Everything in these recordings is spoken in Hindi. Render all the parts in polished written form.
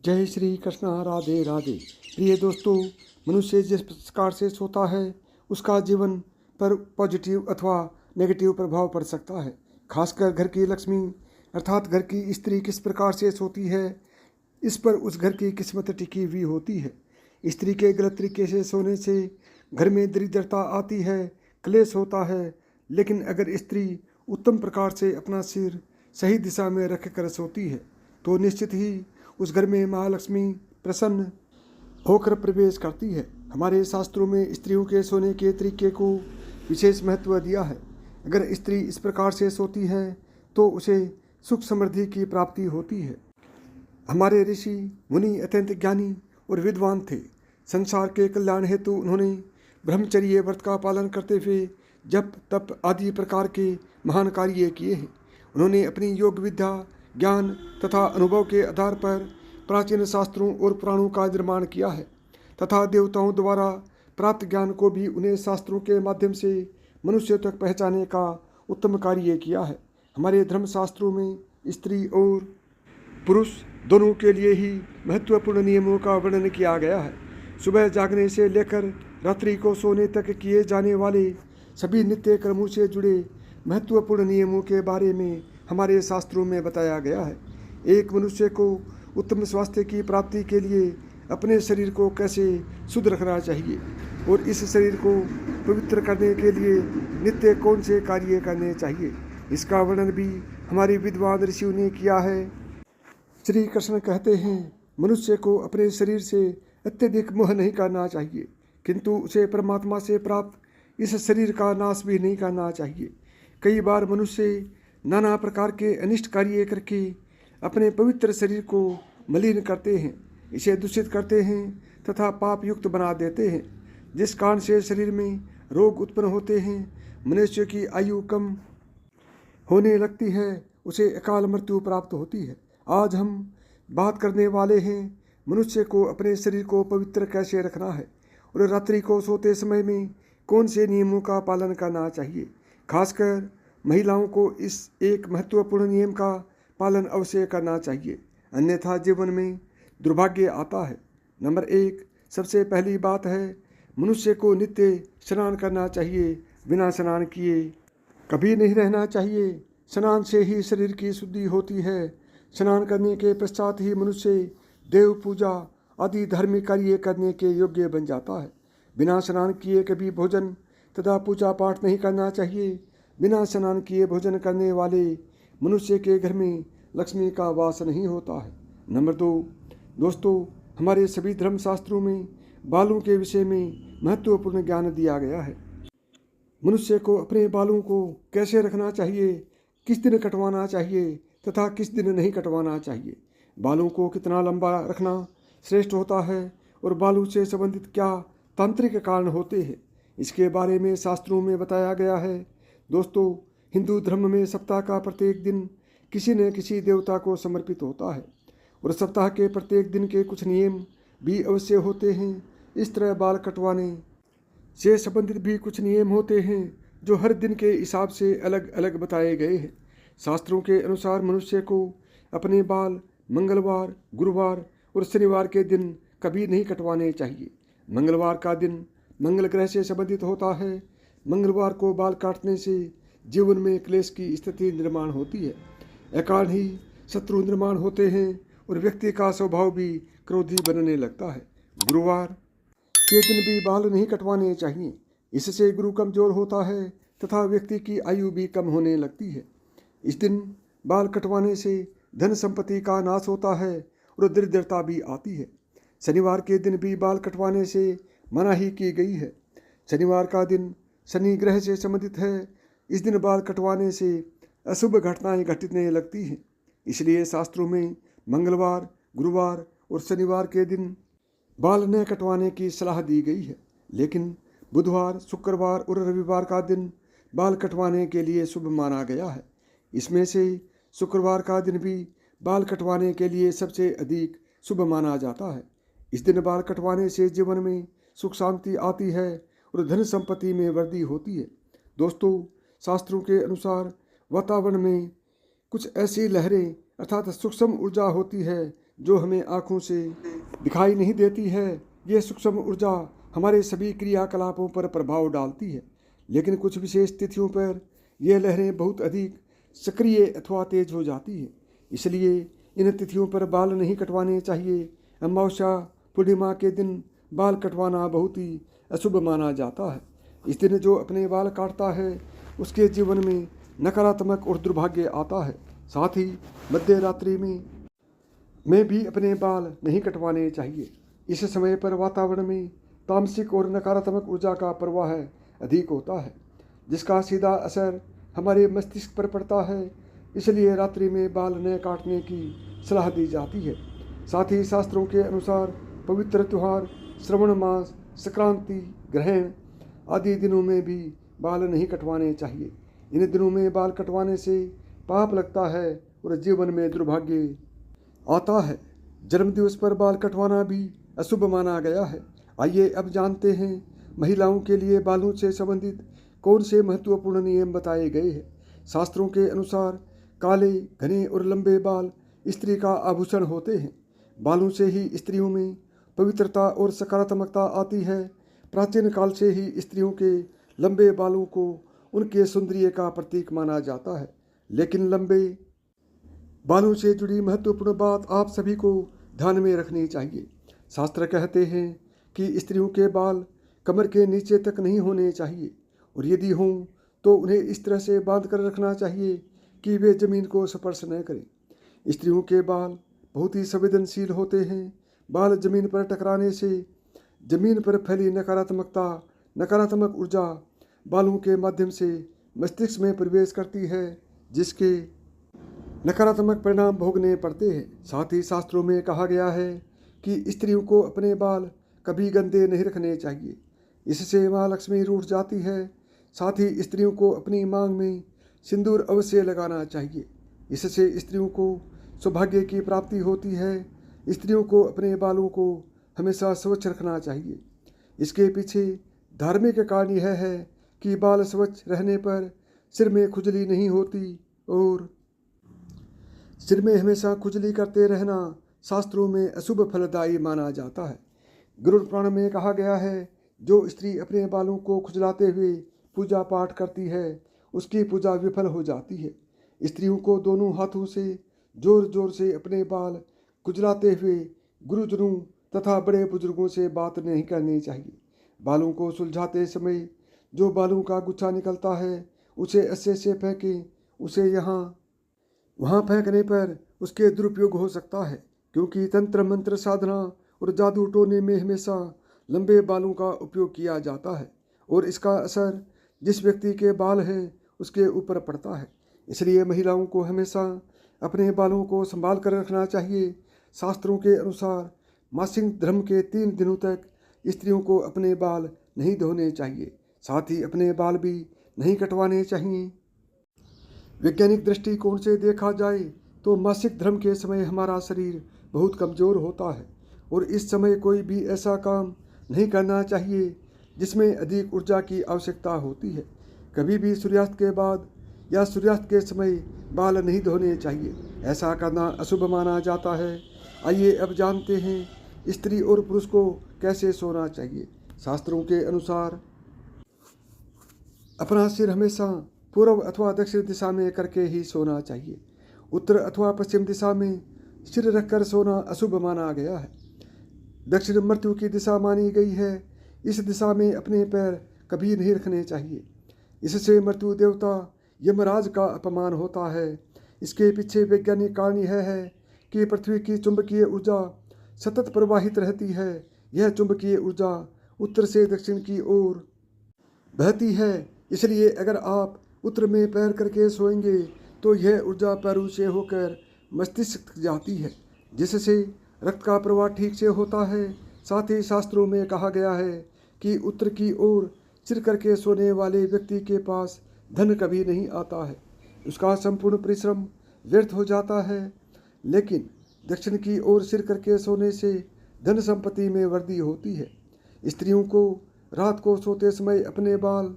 जय श्री कृष्णा, राधे राधे। प्रिय दोस्तों, मनुष्य जिस प्रकार से सोता है उसका जीवन पर पॉजिटिव अथवा नेगेटिव प्रभाव पड़ सकता है। खासकर घर की लक्ष्मी अर्थात घर की स्त्री किस प्रकार से सोती है, इस पर उस घर की किस्मत टिकी हुई होती है। स्त्री के गलत तरीके से सोने से घर में दरिद्रता आती है, क्लेश होता है। लेकिन अगर स्त्री उत्तम प्रकार से अपना सिर सही दिशा में रख कर सोती है तो निश्चित ही उस घर में महालक्ष्मी प्रसन्न होकर प्रवेश करती है। हमारे शास्त्रों में स्त्रियों के सोने के तरीके को विशेष महत्व दिया है। अगर स्त्री इस प्रकार से सोती है तो उसे सुख समृद्धि की प्राप्ति होती है। हमारे ऋषि मुनि अत्यंत ज्ञानी और विद्वान थे। संसार के कल्याण हेतु उन्होंने ब्रह्मचर्य व्रत का पालन करते हुए जप तप आदि प्रकार के महान कार्य किए हैं। उन्होंने अपनी योग विद्या ज्ञान तथा अनुभव के आधार पर प्राचीन शास्त्रों और पुराणों का निर्माण किया है तथा देवताओं द्वारा प्राप्त ज्ञान को भी उन्हें शास्त्रों के माध्यम से मनुष्य तक पहुँचाने का उत्तम कार्य किया है। हमारे धर्मशास्त्रों में स्त्री और पुरुष दोनों के लिए ही महत्वपूर्ण नियमों का वर्णन किया गया है। सुबह जागने से लेकर रात्रि को सोने तक किए जाने वाले सभी नित्य कर्मों से जुड़े महत्वपूर्ण नियमों के बारे में हमारे शास्त्रों में बताया गया है। एक मनुष्य को उत्तम स्वास्थ्य की प्राप्ति के लिए अपने शरीर को कैसे शुद्ध रखना चाहिए और इस शरीर को पवित्र करने के लिए नित्य कौन से कार्य करने चाहिए, इसका वर्णन भी हमारे विद्वान ऋषियों ने किया है। श्री कृष्ण कहते हैं, मनुष्य को अपने शरीर से अत्यधिक मोह नहीं करना चाहिए, किंतु उसे परमात्मा से प्राप्त इस शरीर का नाश भी नहीं करना चाहिए। कई बार मनुष्य नाना प्रकार के अनिष्ट कार्य करके अपने पवित्र शरीर को मलिन करते हैं, इसे दूषित करते हैं तथा पाप युक्त बना देते हैं, जिस कारण से शरीर में रोग उत्पन्न होते हैं। मनुष्य की आयु कम होने लगती है, उसे अकाल मृत्यु प्राप्त होती है। आज हम बात करने वाले हैं मनुष्य को अपने शरीर को पवित्र कैसे रखना है और रात्रि को सोते समय में कौन से नियमों का पालन करना चाहिए। खासकर महिलाओं को इस एक महत्वपूर्ण नियम का पालन अवश्य करना चाहिए, अन्यथा जीवन में दुर्भाग्य आता है। नंबर 1, सबसे पहली बात है, मनुष्य को नित्य स्नान करना चाहिए। बिना स्नान किए कभी नहीं रहना चाहिए। स्नान से ही शरीर की शुद्धि होती है। स्नान करने के पश्चात ही मनुष्य देव पूजा आदि धार्मिक कार्य करने के योग्य बन जाता है। बिना स्नान किए कभी भोजन तथा पूजा पाठ नहीं करना चाहिए। बिना स्नान किए भोजन करने वाले मनुष्य के घर में लक्ष्मी का वास नहीं होता है। नंबर 2, दोस्तों, हमारे सभी धर्मशास्त्रों में बालों के विषय में महत्वपूर्ण ज्ञान दिया गया है। मनुष्य को अपने बालों को कैसे रखना चाहिए, किस दिन कटवाना चाहिए तथा किस दिन नहीं कटवाना चाहिए, बालों को कितना लंबा रखना श्रेष्ठ होता है और बालों से संबंधित क्या तांत्रिक कारण होते हैं, इसके बारे में शास्त्रों में बताया गया है। दोस्तों, हिंदू धर्म में सप्ताह का प्रत्येक दिन किसी न किसी देवता को समर्पित होता है और सप्ताह के प्रत्येक दिन के कुछ नियम भी अवश्य होते हैं। इस तरह बाल कटवाने से संबंधित भी कुछ नियम होते हैं जो हर दिन के हिसाब से अलग अलग बताए गए हैं। शास्त्रों के अनुसार मनुष्य को अपने बाल मंगलवार, गुरुवार और शनिवार के दिन कभी नहीं कटवाने चाहिए। मंगलवार का दिन मंगल ग्रह से संबंधित होता है। मंगलवार को बाल काटने से जीवन में क्लेश की स्थिति निर्माण होती है, अकारण ही शत्रु निर्माण होते हैं और व्यक्ति का स्वभाव भी क्रोधी बनने लगता है। गुरुवार के दिन भी बाल नहीं कटवाने चाहिए, इससे गुरु कमजोर होता है तथा व्यक्ति की आयु भी कम होने लगती है। इस दिन बाल कटवाने से धन संपत्ति का नाश होता है और दरिद्रता भी आती है। शनिवार के दिन भी बाल कटवाने से मनाही की गई है। शनिवार का दिन शनि ग्रह से संबंधित है। इस दिन बाल कटवाने से अशुभ घटनाएं घटने लगती हैं, इसलिए शास्त्रों में मंगलवार, गुरुवार और शनिवार के दिन बाल न कटवाने की सलाह दी गई है। लेकिन बुधवार, शुक्रवार और रविवार का दिन बाल कटवाने के लिए शुभ माना गया है। इसमें से शुक्रवार का दिन भी बाल कटवाने के लिए सबसे अधिक शुभ माना जाता है। इस दिन बाल कटवाने से जीवन में सुख शांति आती है और धन संपत्ति में वृद्धि होती है। दोस्तों, शास्त्रों के अनुसार वातावरण में कुछ ऐसी लहरें अर्थात सूक्ष्म ऊर्जा होती है जो हमें आँखों से दिखाई नहीं देती है। यह सूक्ष्म ऊर्जा हमारे सभी क्रियाकलापों पर प्रभाव डालती है, लेकिन कुछ विशेष तिथियों पर यह लहरें बहुत अधिक सक्रिय अथवा तेज हो जाती है। इसलिए इन तिथियों पर बाल नहीं कटवाने चाहिए। अमावस्या पूर्णिमा के दिन बाल कटवाना बहुत ही अशुभ माना जाता है। इस दिन जो अपने बाल काटता है उसके जीवन में नकारात्मक और दुर्भाग्य आता है। साथ ही मध्य रात्रि में भी अपने बाल नहीं कटवाने चाहिए। इस समय पर वातावरण में तामसिक और नकारात्मक ऊर्जा का प्रवाह अधिक होता है, जिसका सीधा असर हमारे मस्तिष्क पर पड़ता है। इसलिए रात्रि में बाल न काटने की सलाह दी जाती है। साथ ही शास्त्रों के अनुसार पवित्र त्यौहार, श्रवण मास, संक्रांति, ग्रहण आदि दिनों में भी बाल नहीं कटवाने चाहिए। इन दिनों में बाल कटवाने से पाप लगता है और जीवन में दुर्भाग्य आता है। जन्मदिवस पर बाल कटवाना भी अशुभ माना गया है। आइए अब जानते हैं महिलाओं के लिए बालों से संबंधित कौन से महत्वपूर्ण नियम बताए गए हैं। शास्त्रों के अनुसार काले, घने और लंबे बाल स्त्री का आभूषण होते हैं। बालों से ही स्त्रियों में पवित्रता और सकारात्मकता आती है। प्राचीन काल से ही स्त्रियों के लंबे बालों को उनके सौंदर्य का प्रतीक माना जाता है। लेकिन लंबे बालों से जुड़ी महत्वपूर्ण बात आप सभी को ध्यान में रखनी चाहिए। शास्त्र कहते हैं कि स्त्रियों के बाल कमर के नीचे तक नहीं होने चाहिए, और यदि हों तो उन्हें इस तरह से बांध कर रखना चाहिए कि वे जमीन को स्पर्श न करें। स्त्रियों के बाल बहुत ही संवेदनशील होते हैं। बाल जमीन पर टकराने से जमीन पर फैली नकारात्मक ऊर्जा बालों के माध्यम से मस्तिष्क में प्रवेश करती है, जिसके नकारात्मक परिणाम भोगने पड़ते हैं। साथ ही शास्त्रों में कहा गया है कि स्त्रियों को अपने बाल कभी गंदे नहीं रखने चाहिए, इससे माँ लक्ष्मी रूठ जाती है। साथ ही स्त्रियों को अपनी मांग में सिंदूर अवश्य लगाना चाहिए, इससे स्त्रियों को सौभाग्य की प्राप्ति होती है। स्त्रियों को अपने बालों को हमेशा स्वच्छ रखना चाहिए। इसके पीछे धार्मिक कारण यह है कि बाल स्वच्छ रहने पर सिर में खुजली नहीं होती, और सिर में हमेशा खुजली करते रहना शास्त्रों में अशुभ फलदायी माना जाता है। गरुड़ पुराण में कहा गया है, जो स्त्री अपने बालों को खुजलाते हुए पूजा पाठ करती है उसकी पूजा विफल हो जाती है। स्त्रियों को दोनों हाथों से जोर जोर से अपने बाल खुजलाते हुए गुरुजनों तथा बड़े बुजुर्गों से बात नहीं करनी चाहिए। बालों को सुलझाते समय जो बालों का गुच्छा निकलता है उसे अच्छे से फेंकें। उसे वहाँ फेंकने पर उसके दुरुपयोग हो सकता है, क्योंकि तंत्र मंत्र साधना और जादू टोने में हमेशा लंबे बालों का उपयोग किया जाता है, और इसका असर जिस व्यक्ति के बाल हैं उसके ऊपर पड़ता है। इसलिए महिलाओं को हमेशा अपने बालों को संभाल कर रखना चाहिए। शास्त्रों के अनुसार मासिक धर्म के 3 दिनों तक स्त्रियों को अपने बाल नहीं धोने चाहिए। साथ ही अपने बाल भी नहीं कटवाने चाहिए। वैज्ञानिक दृष्टिकोण से देखा जाए तो मासिक धर्म के समय हमारा शरीर बहुत कमज़ोर होता है, और इस समय कोई भी ऐसा काम नहीं करना चाहिए जिसमें अधिक ऊर्जा की आवश्यकता होती है। कभी भी सूर्यास्त के बाद या सूर्यास्त के समय बाल नहीं धोने चाहिए। ऐसा करना अशुभ माना जाता है। आइए अब जानते हैं स्त्री और पुरुष को कैसे सोना चाहिए। शास्त्रों के अनुसार अपना सिर हमेशा पूर्व अथवा दक्षिण दिशा में करके ही सोना चाहिए। उत्तर अथवा पश्चिम दिशा में सिर रखकर सोना अशुभ माना गया है। दक्षिण मृत्यु की दिशा मानी गई है। इस दिशा में अपने पैर कभी नहीं रखने चाहिए, इससे मृत्यु देवता यमराज का अपमान होता है। इसके पीछे वैज्ञानिक कारण यह है कि पृथ्वी की चुंबकीय ऊर्जा सतत प्रवाहित रहती है। यह चुंबकीय ऊर्जा उत्तर से दक्षिण की ओर बहती है। इसलिए अगर आप उत्तर में पैर करके सोएंगे तो यह ऊर्जा पैरों से होकर मस्तिष्क तक जाती है, जिससे रक्त का प्रवाह ठीक से होता है। साथ ही शास्त्रों में कहा गया है कि उत्तर की ओर सिर करके सोने वाले व्यक्ति के पास धन कभी नहीं आता है, उसका संपूर्ण परिश्रम व्यर्थ हो जाता है। लेकिन दक्षिण की ओर सिर करके सोने से धन संपत्ति में वृद्धि होती है। स्त्रियों को रात को सोते समय अपने बाल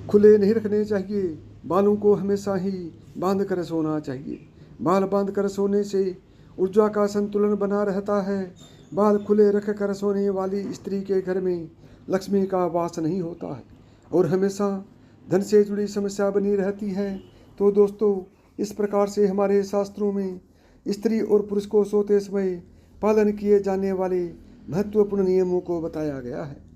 खुले नहीं रखने चाहिए। बालों को हमेशा ही बांध कर सोना चाहिए। बाल बांध कर सोने से ऊर्जा का संतुलन बना रहता है। बाल खुले रखकर सोने वाली स्त्री के घर में लक्ष्मी का वास नहीं होता है और हमेशा धन से जुड़ी समस्या बनी रहती है। तो दोस्तों, इस प्रकार से हमारे शास्त्रों में स्त्री और पुरुष को सोते समय पालन किए जाने वाले महत्वपूर्ण नियमों को बताया गया है।